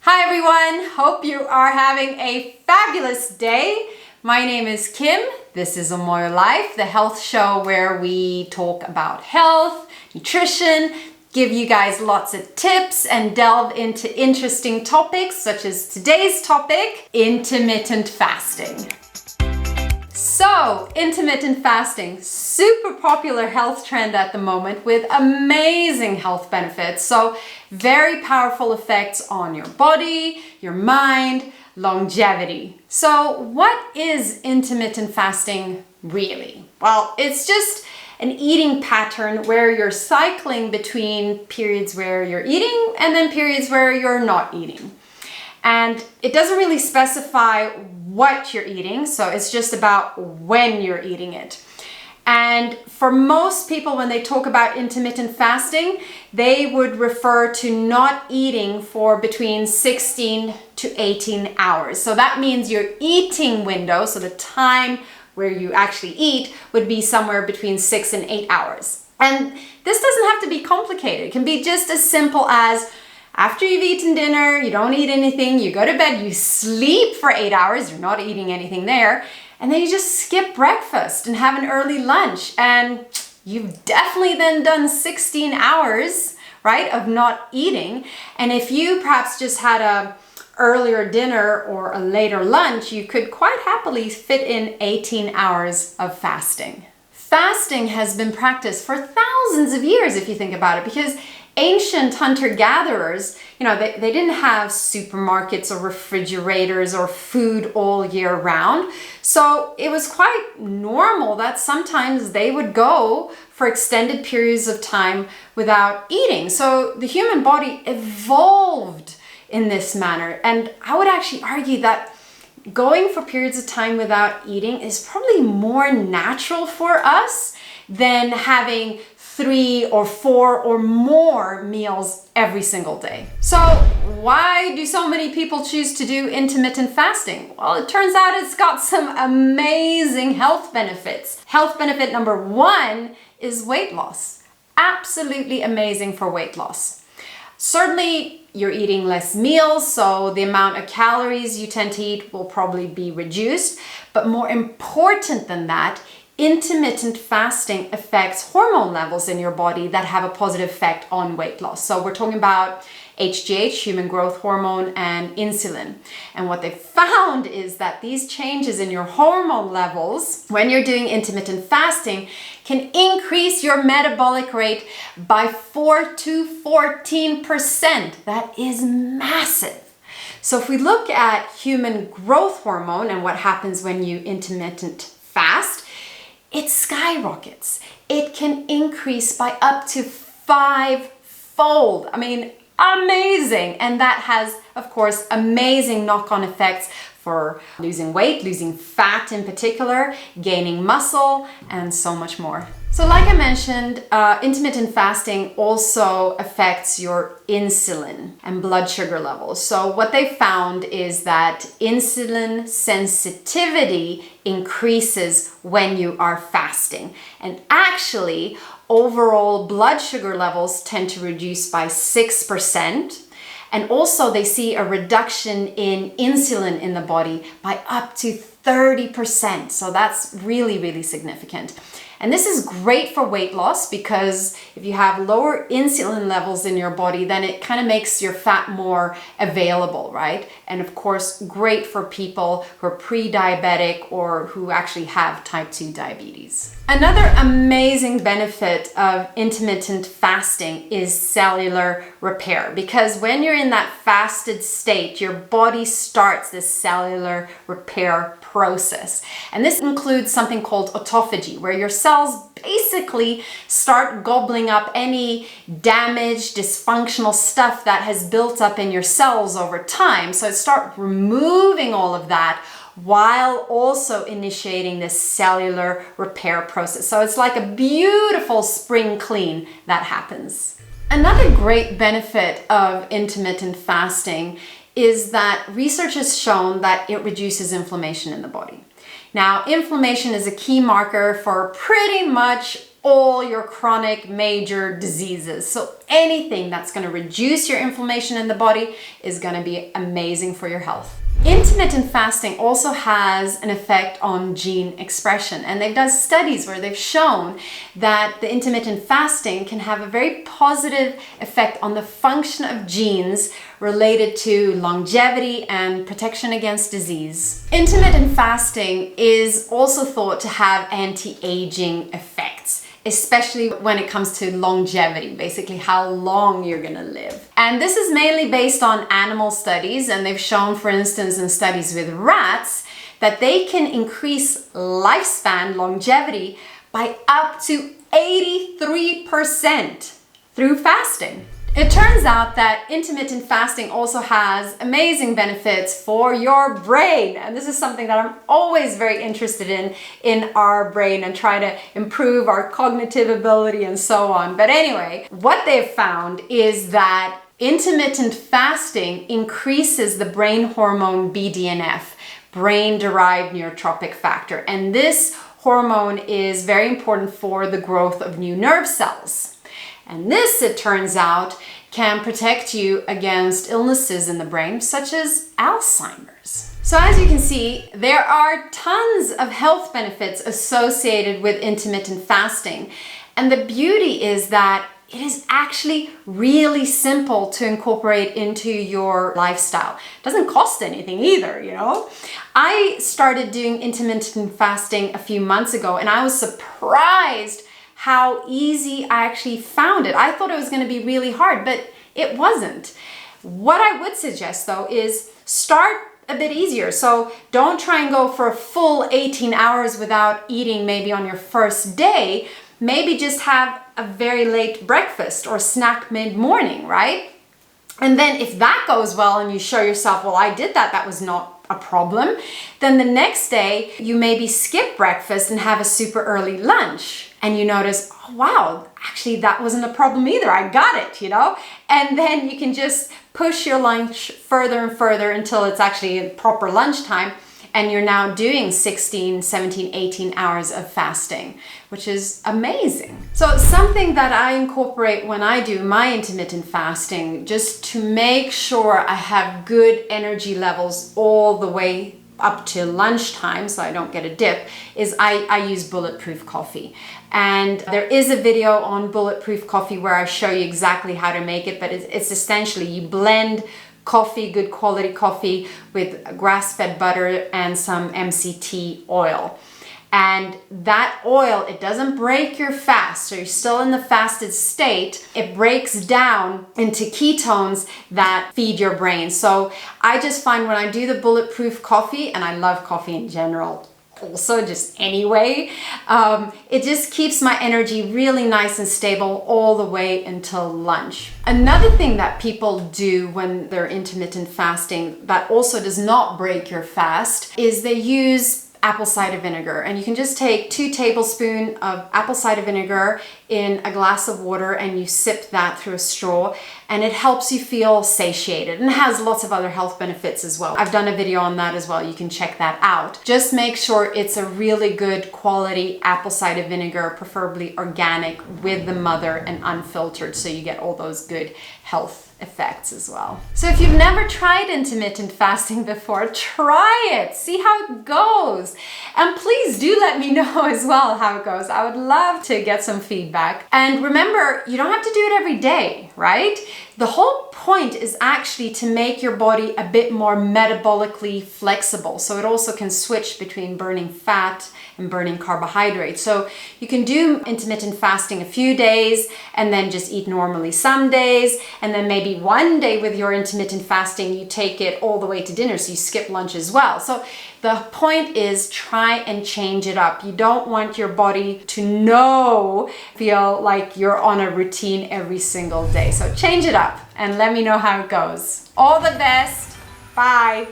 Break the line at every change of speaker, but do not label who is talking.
Hi everyone, hope you are having a fabulous day. My name is Kim. This is Umoyo Life, the health show where we talk about health, nutrition, give you guys lots of tips and delve into interesting topics such as today's topic, intermittent fasting. So, intermittent fasting, super popular health trend at the moment with amazing health benefits. So, very powerful effects on your body, your mind, longevity. So, what is intermittent fasting really? Well, it's just an eating pattern where you're cycling between periods where you're eating and then periods where you're not eating. And it doesn't really specify what you're eating, so it's just about when you're eating it. And for most people, when they talk about intermittent fasting, they would refer to not eating for between 16 to 18 hours. So that means your eating window, so the time where you actually eat, would be somewhere between 6 and 8 hours. And this doesn't have to be complicated. It can be just as simple as after you've eaten dinner, you don't eat anything, you go to bed, you sleep for 8 hours, you're not eating anything there, and then you just skip breakfast and have an early lunch, and you've definitely then done 16 hours, right, of not eating. And if you perhaps just had a earlier dinner or a later lunch, you could quite happily fit in 18 hours of fasting. Fasting has been practiced for thousands of years, if you think about it, because ancient hunter-gatherers, they didn't have supermarkets or refrigerators or food all year round. So it was quite normal that sometimes they would go for extended periods of time without eating. So the human body evolved in this manner. And I would actually argue that going for periods of time without eating is probably more natural for us than having 3 or 4 or more meals every single day. So why do so many people choose to do intermittent fasting? Well, it turns out it's got some amazing health benefits. Health benefit number 1 is weight loss. Absolutely amazing for weight loss. Certainly, you're eating less meals, so the amount of calories you tend to eat will probably be reduced. But more important than that, intermittent fasting affects hormone levels in your body that have a positive effect on weight loss. So we're talking about HGH, human growth hormone, and insulin. And what they found is that these changes in your hormone levels when you're doing intermittent fasting can increase your metabolic rate by 4 to 14%. That is massive. So if we look at human growth hormone and what happens when you intermittent fast, it skyrockets. It can increase by up to 5-fold. I mean, amazing. And that has, of course, amazing knock-on effects for losing weight, losing fat in particular, gaining muscle, and so much more. So like I mentioned, intermittent fasting also affects your insulin and blood sugar levels. So what they found is that insulin sensitivity increases when you are fasting. And actually, overall blood sugar levels tend to reduce by 6%. And also they see a reduction in insulin in the body by up to 30%. So that's really, really significant. And this is great for weight loss because if you have lower insulin levels in your body, then it kind of makes your fat more available, right? And of course, great for people who are pre-diabetic or who actually have type 2 diabetes. Another amazing benefit of intermittent fasting is cellular repair, because when you're in that fasted state, your body starts this cellular repair process. And this includes something called autophagy, where your cells basically start gobbling up any damaged, dysfunctional stuff that has built up in your cells over time. So it starts removing all of that while also initiating this cellular repair process. So it's like a beautiful spring clean that happens. Another great benefit of intermittent fasting is that research has shown that it reduces inflammation in the body. Now, inflammation is a key marker for pretty much all your chronic major diseases. So anything that's going to reduce your inflammation in the body is going to be amazing for your health. Intermittent fasting also has an effect on gene expression, and they've done studies where they've shown that the intermittent fasting can have a very positive effect on the function of genes related to longevity and protection against disease. Intermittent fasting is also thought to have anti-aging effects, especially when it comes to longevity, basically how long you're gonna live. And this is mainly based on animal studies, and they've shown, for instance, in studies with rats, that they can increase lifespan, longevity, by up to 83% through fasting. It turns out that intermittent fasting also has amazing benefits for your brain. And this is something that I'm always very interested in our brain, and try to improve our cognitive ability and so on. But anyway, what they've found is that intermittent fasting increases the brain hormone BDNF, brain-derived neurotrophic factor. And this hormone is very important for the growth of new nerve cells. And this, it turns out, can protect you against illnesses in the brain, such as Alzheimer's. So as you can see, there are tons of health benefits associated with intermittent fasting. And the beauty is that it is actually really simple to incorporate into your lifestyle. It doesn't cost anything either, you know? I started doing intermittent fasting a few months ago, and I was surprised how easy I actually found it. I thought it was going to be really hard, but it wasn't. What I would suggest though is start a bit easier. So don't try and go for a full 18 hours without eating maybe on your first day. Maybe just have a very late breakfast or snack mid-morning, right? And then if that goes well and you show yourself, well, I did that, that was not a problem, then the next day you maybe skip breakfast and have a super early lunch. And you notice, oh, wow, actually that wasn't a problem either. I got it, you know? And then you can just push your lunch further and further until it's actually a proper lunchtime. And you're now doing 16, 17, 18 hours of fasting, which is amazing. So something that I incorporate when I do my intermittent fasting, just to make sure I have good energy levels all the way up to lunchtime, so I don't get a dip, is I use Bulletproof Coffee. And there is a video on Bulletproof Coffee where I show you exactly how to make it, but it's essentially you blend coffee, good quality coffee, with grass-fed butter and some MCT oil. And that oil, it doesn't break your fast, so you're still in the fasted state. It breaks down into ketones that feed your brain. So I just find when I do the Bulletproof Coffee, and I love coffee in general, also just anyway, it just keeps my energy really nice and stable all the way until lunch. Another thing that people do when they're intermittent fasting that also does not break your fast is they use apple cider vinegar. And you can just take 2 tablespoons of apple cider vinegar in a glass of water and you sip that through a straw, and it helps you feel satiated, and it has lots of other health benefits as well. I've done a video on that as well. You can check that out. Just make sure it's a really good quality apple cider vinegar, preferably organic, with the mother and unfiltered, so you get all those good health effects as well. So if you've never tried intermittent fasting before, try it, see how it goes. And please do let me know as well how it goes. I would love to get some feedback. And remember, you don't have to do it every day, right? The whole point is actually to make your body a bit more metabolically flexible, so it also can switch between burning fat and burning carbohydrates. So you can do intermittent fasting a few days and then just eat normally some days, and then maybe one day with your intermittent fasting you take it all the way to dinner, so you skip lunch as well. So the point is, try and change it up. You don't want your body to feel like you're on a routine every single day. So change it up and let me know how it goes. All the best. Bye.